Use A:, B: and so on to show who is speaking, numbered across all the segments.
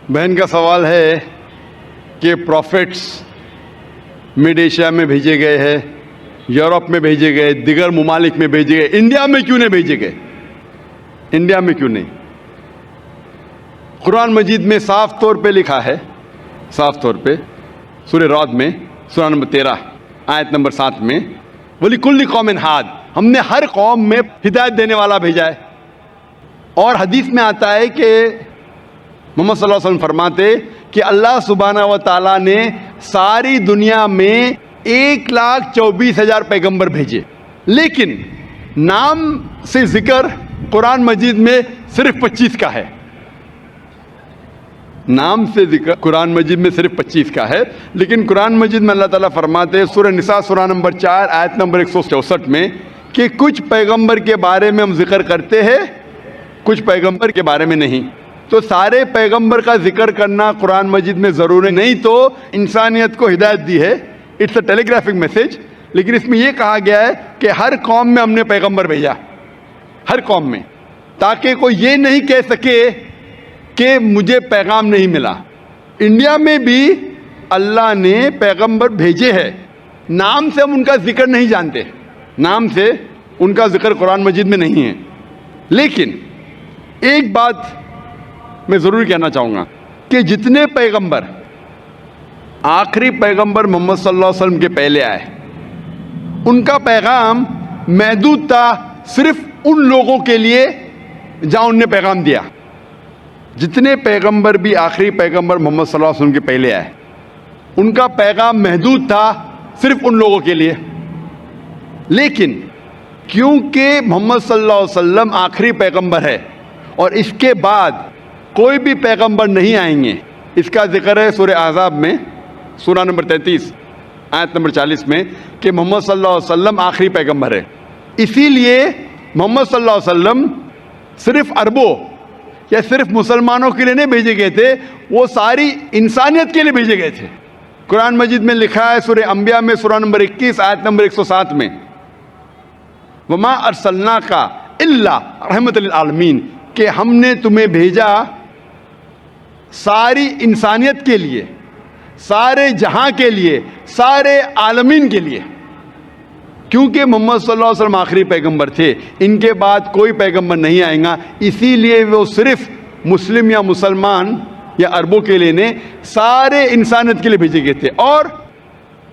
A: बहन का सवाल है कि प्रॉफिट्स मिड एशिया में भेजे गए हैं, यूरोप में भेजे गए, दिगर ममालिक में भेजे गए, इंडिया में क्यों नहीं भेजे गए? इंडिया में क्यों नहीं? कुरान मजीद में साफ तौर पे लिखा है, साफ तौर पे सूरह रअद में सूरा नंबर 13 आयत नंबर 7 में, वली कुल्ली कौमिन हाद, हमने हर कौम में हिदायत देने वाला भेजा है। और हदीस में आता है कि मोहम्मद सल्लल्लाहु अलैहि वसल्लम फरमाते कि अल्लाह सुब्हानहू व तआला ने सारी दुनिया में 1,24,000 पैगंबर भेजे, लेकिन नाम से जिक्र कुरान मजीद में सिर्फ 25 का है। नाम से जिक्र कुरान मजीद में सिर्फ 25 का है, लेकिन कुरान मजीद में अल्लाह ताला फरमाते हैं सूरह निसा सूरा नंबर 4 आयत नंबर 164 में कि कुछ पैगंबर के बारे में हम जिक्र करते हैं, कुछ पैगंबर के बारे में नहीं। तो सारे पैगंबर का जिक्र करना कुरान मजीद में ज़रूरी नहीं, तो इंसानियत को हिदायत दी है, इट्स अ टेलीग्राफिक मैसेज। लेकिन इसमें यह कहा गया है कि हर कौम में हमने पैगंबर भेजा, हर कौम में, ताकि कोई ये नहीं कह सके कि मुझे पैगाम नहीं मिला। इंडिया में भी अल्लाह ने पैगंबर भेजे हैं, नाम से हम उनका जिक्र नहीं जानते, नाम से उनका जिक्र कुरान मजीद में नहीं है। लेकिन एक बात मैं ज़रूर कहना चाहूँगा कि जितने पैगंबर, आखिरी पैगंबर मोहम्मद सल्लल्लाहु अलैहि वसल्लम के पहले आए, उनका पैगाम महदूद था सिर्फ उन लोगों के लिए जहाँ उनने पैगाम दिया। जितने पैगंबर भी आखिरी पैगंबर मोहम्मद सल्लल्लाहु अलैहि वसल्लम के पहले आए, उनका पैगाम महदूद था सिर्फ उन लोगों के लिए। लेकिन क्योंकि मोहम्मद सल्लल्लाहु अलैहि वसल्लम आखिरी पैगंबर है और इसके बाद कोई भी पैगंबर नहीं आएंगे, इसका जिक्र है सूरह अहज़ाब में सूरा नंबर 33 आयत नंबर 40 में कि मोहम्मद सल्लल्लाहु अलैहि वसल्लम आखिरी पैगंबर है। इसीलिए मोहम्मद सल्लल्लाहु अलैहि वसल्लम सिर्फ अरबों या सिर्फ मुसलमानों के लिए नहीं भेजे गए थे, वो सारी इंसानियत के लिए भेजे गए थे। कुरान मजीद में लिखा है सूरह अंबिया में सूरा नंबर 21 आयत नंबर 107 में, वमा अरसलनाका इल्ला रहमतल लिल आलमीन, कि हमने तुम्हें भेजा सारी इंसानियत के लिए, सारे जहां के लिए, सारे आलमीन के लिए। क्योंकि मोहम्मद सल्लल्लाहु अलैहि वसल्लम आखिरी पैगंबर थे, इनके बाद कोई पैगंबर नहीं आएगा, इसीलिए वो सिर्फ मुस्लिम या मुसलमान या अरबों के लिए नहीं, सारे इंसानियत के लिए भेजे गए थे। और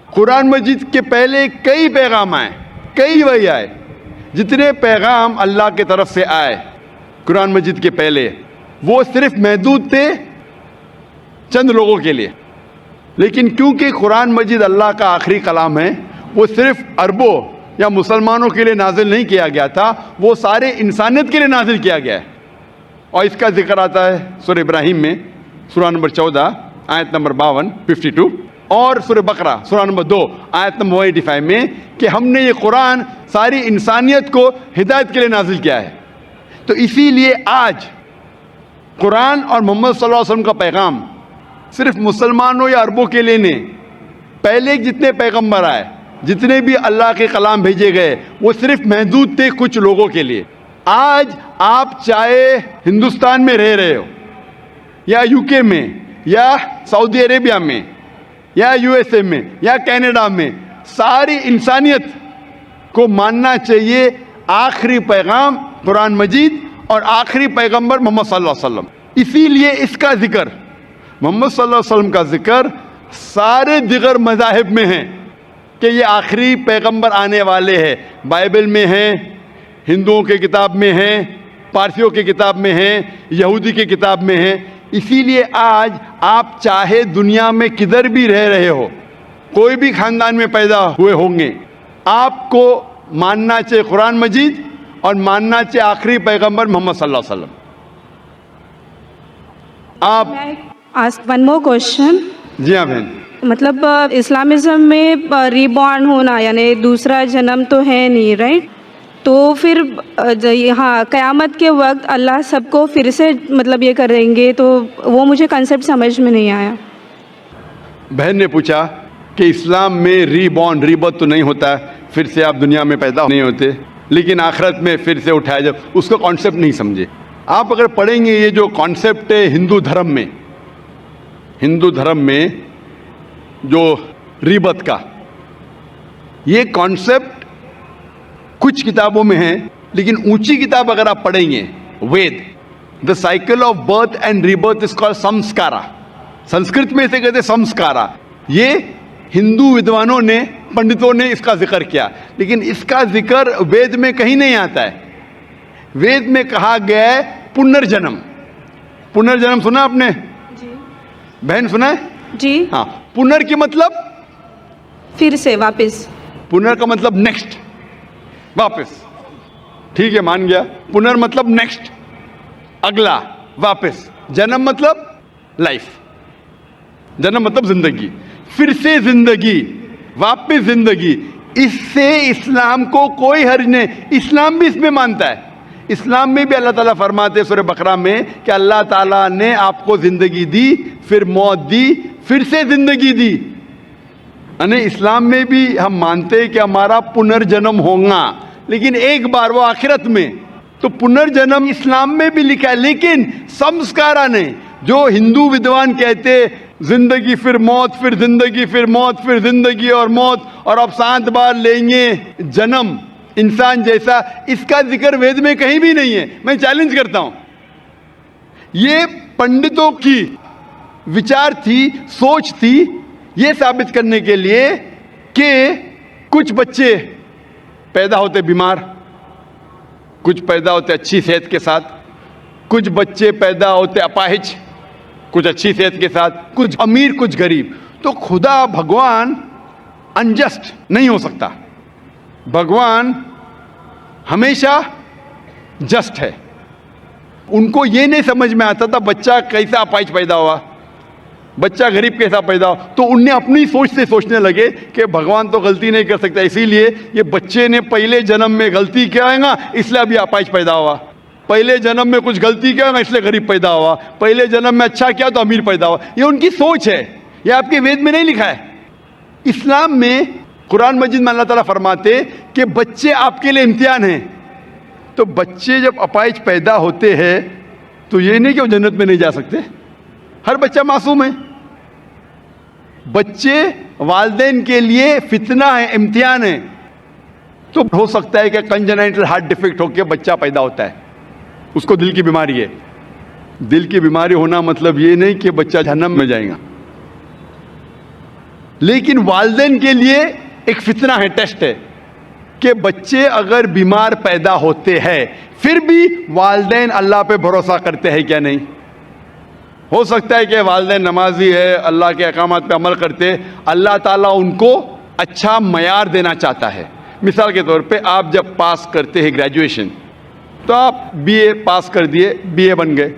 A: कुरान मजीद के पहले कई पैगाम आए, कई वही आए, जितने पैगाम अल्लाह के तरफ से आए कुरान मजीद के पहले, वो सिर्फ महदूद थे चंद लोगों के लिए। लेकिन क्योंकि कुरान मजीद अल्लाह का आखिरी कलाम है, वो सिर्फ अरबों या मुसलमानों के लिए नाजिल नहीं किया गया था, वो सारे इंसानियत के लिए नाजिल किया गया है। और इसका जिक्र आता है सूरह इब्राहिम में सूरा नंबर 14 आयत नंबर 52 52, और सूरह बकरा सूरा नंबर 2 आयत नंबर 185 में कि हमने ये कुरान सारी इंसानियत को हिदायत के लिए नाजिल किया है। तो इसीलिए आज कुरान और मोहम्मद सल्लल्लाहु अलैहि वसल्लम का पैगाम सिर्फ मुसलमानों या अरबों के लिए नहीं, पहले जितने पैगंबर आए, जितने भी अल्लाह के कलाम भेजे गए, वो सिर्फ महदूद थे कुछ लोगों के लिए। आज आप चाहे हिंदुस्तान में रह रहे हो या यूके में या सऊदी अरेबिया में या यूएसए में या कनाडा में, सारी इंसानियत को मानना चाहिए आखिरी पैगाम कुरान मजीद और आखिरी पैगंबर मोहम्मद सल्लल्लाहु अलैहि वसल्लम। इसीलिए इसका जिक्र, मोहम्मद सल्लल्लाहु अलैहि वसल्लम का जिक्र सारे दिगर मज़ाहिब में है कि ये आखिरी पैगंबर आने वाले हैं। बाइबल में है, हिंदुओं के किताब में है, पारसियों की किताब में है, यहूदी की किताब में है। इसीलिए आज आप चाहे दुनिया में किधर भी रह रहे हो, कोई भी ख़ानदान में पैदा हुए होंगे, आपको मानना चाहिए कुरान मजीद और मानना चाहिए आखिरी पैगंबर मोहम्मद सल्लल्लाहु अलैहि वसल्लम। आप
B: आस्क वन मोर क्वेश्चन।
A: जी हाँ बहन,
B: मतलब इस्लामिज़म में रीबॉर्न होना यानी दूसरा जन्म तो है नहीं, राइट? तो फिर यहाँ क़यामत के वक्त अल्लाह सबको फिर से मतलब ये करेंगे, तो वो मुझे कंसेप्ट समझ में नहीं आया।
A: बहन ने पूछा कि इस्लाम में रीबॉर्न, रीबर्थ तो नहीं होता, फिर से आप दुनिया में पैदा नहीं होते, लेकिन आखिरत में फिर से उठाया जाए, उसका कॉन्सेप्ट नहीं समझे। आप अगर पढ़ेंगे ये जो कॉन्सेप्ट है हिंदू धर्म में, हिंदू धर्म में जो रीबर्थ का, ये कॉन्सेप्ट कुछ किताबों में है, लेकिन ऊंची किताब अगर आप पढ़ेंगे Veda, the cycle of birth and rebirth is called samskara. Sanskrit में इसे कहते संस्कारा। ये हिंदू विद्वानों ने, पंडितों ने इसका जिक्र किया, लेकिन इसका जिक्र वेद में कहीं नहीं आता है। वेद में कहा गया है पुनर्जन्म। पुनर्जन्म सुना आपने?
B: जी
A: बहन सुना है?
B: जी।
A: हाँ, पुनर की मतलब
B: फिर से वापस।
A: पुनर का मतलब नेक्स्ट, वापस। ठीक है, मान गया। पुनर मतलब नेक्स्ट, अगला, वापस। जन्म मतलब लाइफ, जन्म मतलब जिंदगी, फिर से जिंदगी, वापस जिंदगी। इससे इस्लाम को कोई हर्ज नहीं। इस्लाम भी इसमें मानता है। इस्लाम में भी अल्लाह ताला फरमाते हैं सूरह बकरा में कि अल्लाह ताला ने आपको जिंदगी दी, फिर मौत दी, फिर से जिंदगी दी। यानी इस्लाम में भी हम मानते हैं कि हमारा पुनर्जन्म होगा, लेकिन एक बार, वो आखिरत में। तो पुनर्जन्म इस्लाम में भी लिखा है, लेकिन संस्कारा ने, जो हिंदू विद्वान कहते जिंदगी फिर मौत, फिर जिंदगी फिर मौत, फिर जिंदगी और मौत, और अब 7 बार लेंगे जन्म इंसान जैसा, इसका जिक्र वेद में कहीं भी नहीं है। मैं चैलेंज करता हूं। ये पंडितों की विचार थी, सोच थी, ये साबित करने के लिए कि कुछ बच्चे पैदा होते बीमार, कुछ पैदा होते अच्छी सेहत के साथ, कुछ बच्चे पैदा होते अपाहिज, कुछ अच्छी सेहत के साथ, कुछ अमीर कुछ गरीब। तो खुदा भगवान अनजस्ट नहीं हो सकता। भगवान हमेशा जस्ट है। उनको ये नहीं समझ में आता था बच्चा कैसा अपाहिज पैदा हुआ, बच्चा गरीब कैसा पैदा हो। तो उनने अपनी सोच से सोचने लगे कि भगवान तो गलती नहीं कर सकता, इसीलिए ये बच्चे ने पहले जन्म में गलती किया है, इसलिए अभी अपाहिज पैदा हुआ। पहले जन्म में कुछ गलती किया, इसलिए गरीब पैदा हुआ। पहले जन्म में अच्छा किया तो अमीर पैदा हुआ। ये उनकी सोच है, ये आपके वेद में नहीं लिखा है। इस्लाम में, कुरान मजीद में अल्लाह ताला फरमाते कि बच्चे आपके लिए इम्तिहान हैं। तो बच्चे जब अपाहिज पैदा होते हैं तो ये नहीं कि वो जन्नत में नहीं जा सकते। हर बच्चा मासूम है। बच्चे वालिदैन के लिए फितना है, इम्तिहान है। तो हो सकता है कि कंजेनाइटल हार्ट डिफेक्ट होकर बच्चा पैदा होता है, उसको दिल की बीमारी है। दिल की बीमारी होना मतलब ये नहीं कि बच्चा जहन्नम में जाएगा, लेकिन वालिदैन के लिए एक फितना है, टेस्ट है कि बच्चे अगर बीमार पैदा होते हैं फिर भी वालिदैन अल्लाह पे भरोसा करते हैं क्या नहीं। हो सकता है कि वालिदैन नमाजी है, अल्लाह के अहकामात पे अमल करते, अल्लाह ताला उनको अच्छा मयार देना चाहता है। मिसाल के तौर पे आप जब पास करते हैं ग्रेजुएशन, तो आप बीए पास कर दिए, बीए बन गए,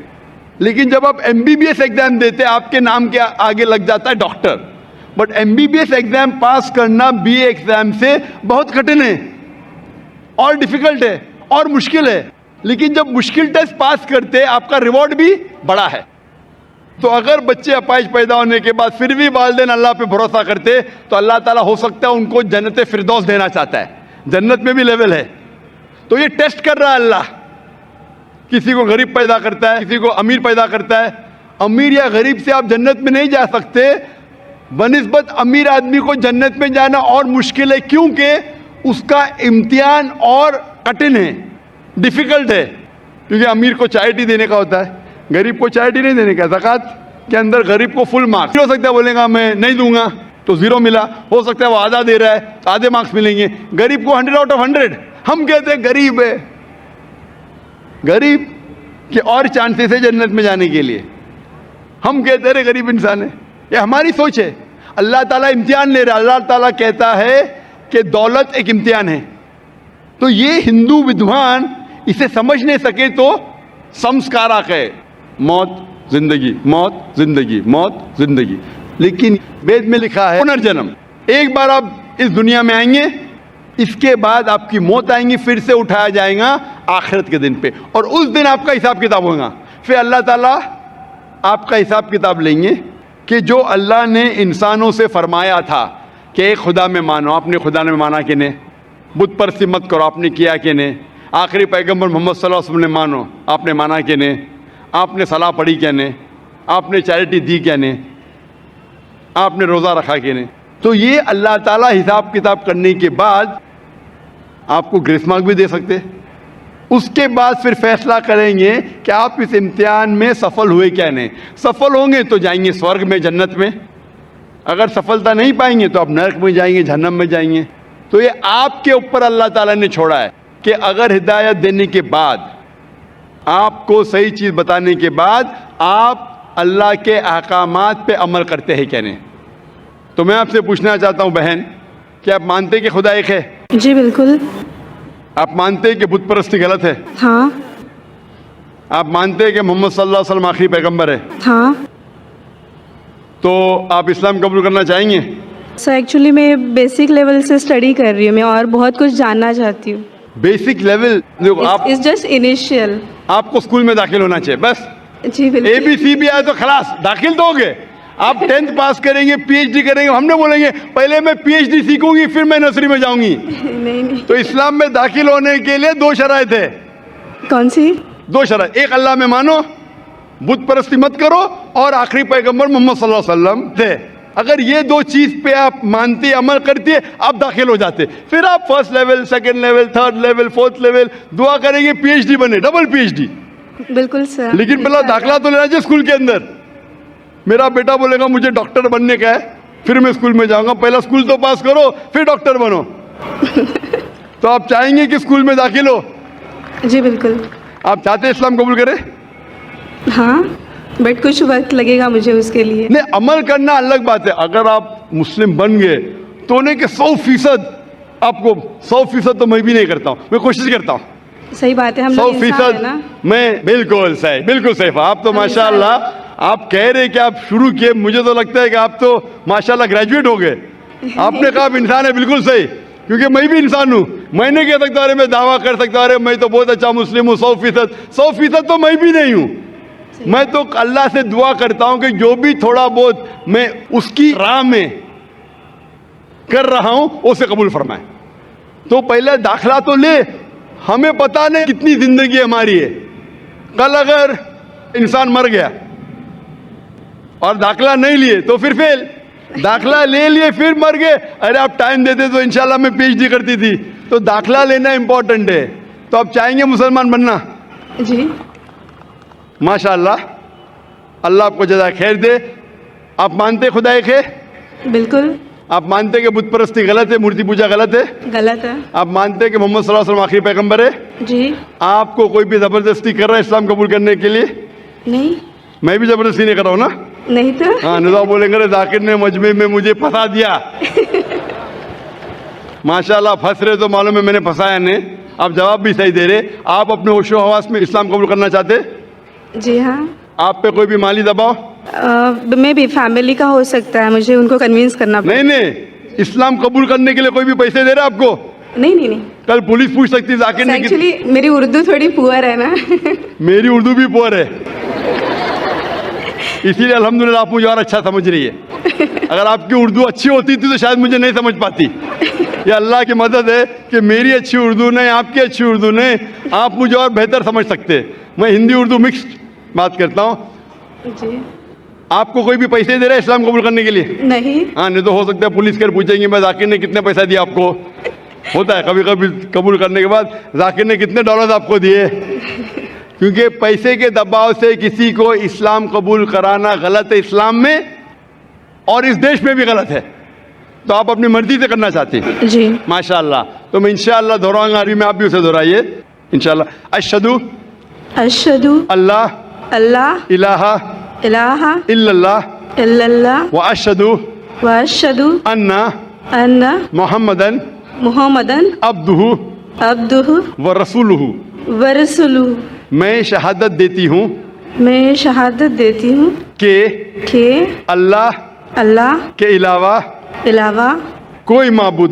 A: लेकिन जब आप एमबीबीएस एग्जाम देते आपके नाम के आगे लग जाता है डॉक्टर। बट एमबीबीएस एग्जाम पास करना बीए एग्जाम से बहुत कठिन है और डिफिकल्ट है और मुश्किल है। लेकिन जब मुश्किल टेस्ट पास करते आपका रिवॉर्ड भी बड़ा है। तो अगर बच्चे अपाहिज पैदा होने के बाद फिर भी वालिदैन अल्लाह पे भरोसा करते तो अल्लाह ताला हो सकता है उनको जन्नत फिरदौस देना चाहता है। जन्नत में भी लेवल है। तो ये टेस्ट कर रहा है अल्लाह। किसी को गरीब पैदा करता है, किसी को अमीर पैदा करता है। अमीर या गरीब से आप जन्नत में नहीं जा सकते, बनिस्बत अमीर आदमी को जन्नत में जाना और मुश्किल है, क्योंकि उसका इम्तिहान और कठिन है, डिफिकल्ट है। क्योंकि अमीर को चैरिटी देने का होता है, गरीब को चैरिटी नहीं देने का। ज़कात के अंदर गरीब को फुल मार्क्स हो सकता है, बोलेगा मैं नहीं दूंगा तो 0 मिला। हो सकता है वो आधा दे रहा है तो आधे मार्क्स मिलेंगे। गरीब को 100 आउट ऑफ 100। हम कहते हैं गरीब है, गरीब के और चांसेस है जन्नत में जाने के लिए। हम कहते हैं गरीब इंसान है। ये हमारी सोच है। अल्लाह ताला इम्तिहान ले रहा है। अल्लाह ताला कहता है कि दौलत एक इम्तिहान है। तो ये हिंदू विद्वान इसे समझ नहीं सके तो संस्कारा कहे, मौत जिंदगी, मौत जिंदगी, मौत जिंदगी। लेकिन वेद में लिखा है पुनर्जन्म। एक बार आप इस दुनिया में आएंगे, इसके बाद आपकी मौत आएंगी, फिर से उठाया जाएगा आखिरत के दिन पे, और उस दिन आपका हिसाब किताब होगा। फिर अल्लाह ताला आपका हिसाब किताब लेंगे कि जो अल्लाह ने इंसानों से फरमाया था कि एक खुदा में मानो, आपने खुदा में माना कि नहीं, बुत परस्ती मत करो, आपने किया कि नहीं, आखिरी पैगंबर मोहम्मद सल्लल्लाहु अलैहि वसल्लम ने मानो, आपने माना कि नहीं, आपने सलाह पढ़ी क्या नहीं, आपने चैरिटी दी क्या नहीं। आपने रोज़ा रखा कि नहीं। तो ये अल्लाह ताला हिसाब किताब करने के बाद आपको ग्रेस मार्क भी दे सकते। उसके बाद फिर फैसला करेंगे कि आप इस इम्तिहान में सफल हुए क्या नहीं। सफल होंगे तो जाएंगे स्वर्ग में, जन्नत में। अगर सफलता नहीं पाएंगे तो आप नरक में जाएंगे, जहन्नम में जाएंगे। तो ये आपके ऊपर अल्लाह ताला ने छोड़ा है कि अगर हिदायत देने के बाद, आपको सही चीज़ बताने के बाद आप अल्लाह के अहकामात पे अमल करते हैं क्या नहीं। तो मैं आपसे पूछना चाहता हूँ बहन, कि आप मानते हैं कि खुदा एक है?
B: जी बिल्कुल।
A: आप मानते हैं कि बुत परस्ती गलत है?
B: हाँ।
A: आप मानते हैं कि मोहम्मद सल्लल्लाहु अलैहि वसल्लम आखिरी पैगंबर है?
B: हाँ।
A: तो आप इस्लाम कबूल करना चाहेंगे?
B: सर एक्चुअली मैं बेसिक लेवल से स्टडी कर रही हूँ मैं, और बहुत कुछ जानना चाहती हूँ।
A: बेसिक लेवल देखो, आप
B: इट्स जस्ट इनिशियल।
A: आपको स्कूल में दाखिल होना चाहिए बस।
B: जी बिल्कुल।
A: ABC भी आए तो खलास, दाखिल तो हो गए। आप 10th पास करेंगे, PhD करेंगे, हमने बोलेंगे पहले मैं PhD सीखूंगी फिर मैं नर्सरी में जाऊंगी।
B: नहीं।
A: तो इस्लाम में दाखिल होने के लिए 2 शराइत है।
B: कौन सी?
A: 2 शराइत। एक, अल्लाह में मानो, बुत परस्ती मत करो, और आखिरी पैगंबर मोहम्मद सल्लल्लाहु अलैहि वसल्लम थे। अगर ये 2 चीज पे आप मानते, अमल करती है, आप दाखिल हो जाते। फिर आप first level, second level, third level, fourth level दुआ करेंगे PhD बने, डबल PhD।
B: बिल्कुल सर।
A: लेकिन पहला दाखिला तो लेना चाहिए स्कूल के अंदर। मेरा बेटा बोलेगा मुझे डॉक्टर बनने का है, फिर मैं स्कूल में जाऊंगा। पहला स्कूल तो पास करो फिर डॉक्टर बनो। तो आप चाहेंगे कि स्कूल में दाखिल हो?
B: जी बिल्कुल।
A: आप चाहते हैं इस्लाम कबूल करें?
B: हाँ, बट कुछ वक्त लगेगा मुझे उसके लिए।
A: नहीं, अमल करना अलग बात है। अगर आप मुस्लिम बन गए तो नहीं कि 100% आपको 100% तो मैं भी नहीं करता हूँ, मैं कोशिश करता हूँ।
B: सही बात है, हम लोग इंसान है ना।
A: मैं बिल्कुल सही, बिल्कुल सही। आप तो माशाल्लाह, आप कह रहे कि आप शुरू किए, मुझे तो लगता है कि आप तो माशाल्लाह ग्रेजुएट हो गए। आपने कहा आप इंसान है, बिल्कुल सही, क्योंकि मैं भी इंसान हूँ। मैं नहीं कह सकता अरे मैं दावा कर सकता अरे मैं तो बहुत अच्छा मुस्लिम हूँ 100% तो मैं भी नहीं हूँ। मैं तो अल्लाह से दुआ करता हूँ कि जो भी थोड़ा बहुत मैं उसकी राह में कर रहा हूँ उसे कबूल फरमाए। तो पहले दाखिला तो ले, हमें पता नहीं कितनी जिंदगी हमारी है। कल अगर इंसान मर गया और दाखिला नहीं लिए तो फिर फेल। दाखिला ले लिए फिर मर गए, अरे आप टाइम देते तो इंशाल्लाह मैं PhD करती थी। तो दाखिला लेना इंपॉर्टेंट है। तो आप चाहेंगे मुसलमान बनना?
B: जी
A: माशाल्लाह, अल्लाह आपको जज़ा खैर दे। आप मानते खुदा एक है?
B: बिल्कुल।
A: आप मानते कि बुत परस्ती गलत है, मूर्ति पूजा गलत है?
B: गलत है।
A: आप मानते कि मोहम्मद सल्लल्लाहु अलैहि वसल्लम आखिरी पैगंबर है?
B: जी।
A: आपको कोई भी जबरदस्ती कर रहा है इस्लाम कबूल करने के लिए?
B: नहीं।
A: मैं भी जबरदस्ती नहीं कर रहा हूँ ना।
B: नहीं तो।
A: हाँ, निज़ा बोलेंगे रे जाकिर ने मजमे में मुझे फंसा दिया। माशाल्लाह, फंस रहे तो मालूम है मैंने फंसाया नहीं। आप जवाब भी सही दे रहे। आप अपने होशो हवास में इस्लाम कबूल करना चाहते?
B: जी हाँ।
A: आप पे कोई भी माली दबाव?
B: मैं भी फैमिली का हो सकता है, मुझे उनको कन्विंस करना
A: नहीं नहीं, इस्लाम कबूल करने के लिए कोई भी पैसे दे रहा है आपको?
B: नहीं।
A: कल पुलिस पूछ सकती है जाकिर ने।
B: एक्चुअली मेरी उर्दू थोड़ी पुअर है ना।
A: मेरी उर्दू भी पुअर है, इसीलिए अल्हम्दुलिल्लाह आप मुझे और अच्छा समझ रही है। अगर आपकी उर्दू अच्छी होती थी तो शायद मुझे नहीं समझ पाती। ये अल्लाह की मदद है कि मेरी अच्छी उर्दू नहीं, आपकी अच्छी उर्दू नहीं, आप मुझे और बेहतर समझ सकते। मैं हिंदी उर्दू मिक्स्ड बात करता हूँ।
B: जी।
A: आपको कोई भी पैसे दे रहा है इस्लाम कबूल करने के लिए?
B: नहीं।
A: हाँ, नहीं तो हो सकता है पुलिस कर पूछेंगे मैं जाकिर ने कितने पैसा दिया आपको। होता है कभी कभी कबूल करने के बाद, जाकिर ने कितने डॉलर आपको दिए। क्योंकि पैसे के दबाव से किसी को इस्लाम कबूल कराना गलत है इस्लाम में, और इस देश में भी गलत है। तो आप अपनी मर्जी से करना चाहते हैं।
B: जी।
A: माशाल्लाह। तो मैं इंशाअल्लाह दोहराऊंगा, अरबी में आप भी उसे दोहराइए इंशाअल्लाह। अशहदु
B: अशहदु
A: अल्लाह
B: अल्लाह
A: इलाहा
B: इलाहा
A: इल्लल्लाह
B: इल्लल्लाह
A: व अशहदु
B: व अशहदु
A: अन्ना
B: अन्ना
A: मुहम्मदन
B: मुहम्मदन
A: अब्दुहु
B: अब्दुहु
A: व रसूलुहु।
B: व रसूलुहु।
A: मैं शहादत देती हूँ
B: मैं शहादत देती हूँ
A: कि
B: अल्लाह
A: के अलावा कोई माबूद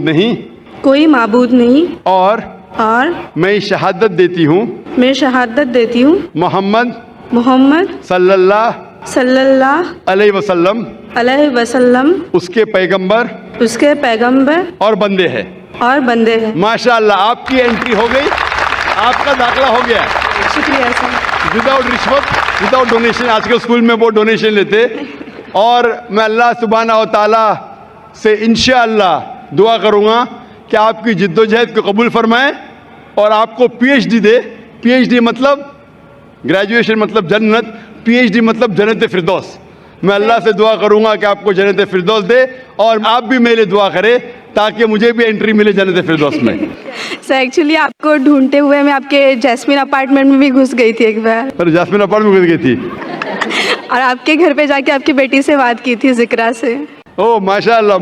A: नहीं और मैं शहादत देती हूँ मोहम्मद सल्लल्लाहु अलैहि वसल्लम उसके पैगंबर और बंदे हैं। माशाअल्लाह, आपकी एंट्री हो गई, आपका दाखिला हो गया।
B: शुक्रिया सर।
A: विदाउट रिश्वत, विदाउट डोनेशन। आजकल स्कूल में वो डोनेशन लेते, और मैं अल्लाह सुब्हानहू व तआला से इंशाअल्लाह दुआ करूँगा कि आपकी जिद्दोजहद को कबूल फरमाए और आपको PhD दे। PhD मतलब ग्रेजुएशन मतलब जन्नत, PhD मतलब जन्नत फिरदौस। मैं अल्लाह से दुआ करूँगा कि आपको जन्नत फिरदौस दे और आप भी मेरे लिए दुआ करें ताकि मुझे भी एंट्री मिले जन्नत फिरदौस में।
B: सर एक्चुअली आपको ढूंढते हुए मैं आपके जैस्मिन अपार्टमेंट में भी घुस गई थी एक बार,
A: पर जासमीन अपार्टमेंट में घुस गई थी।
B: और आपके घर पे जाके आपकी बेटी से बात की थी जिक्रा से।
A: ओह माशाल्लाह,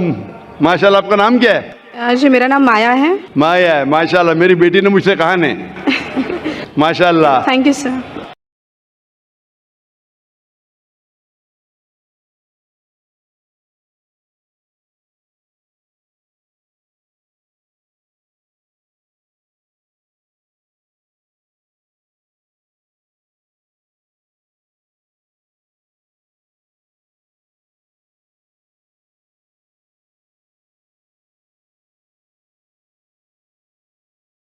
A: माशाल्लाह। आपका नाम क्या है?
B: जी मेरा नाम माया है।
A: माया है, माशाल्लाह। मेरी बेटी ने मुझसे कहा ने, माशाल्लाह।
B: Thank you sir.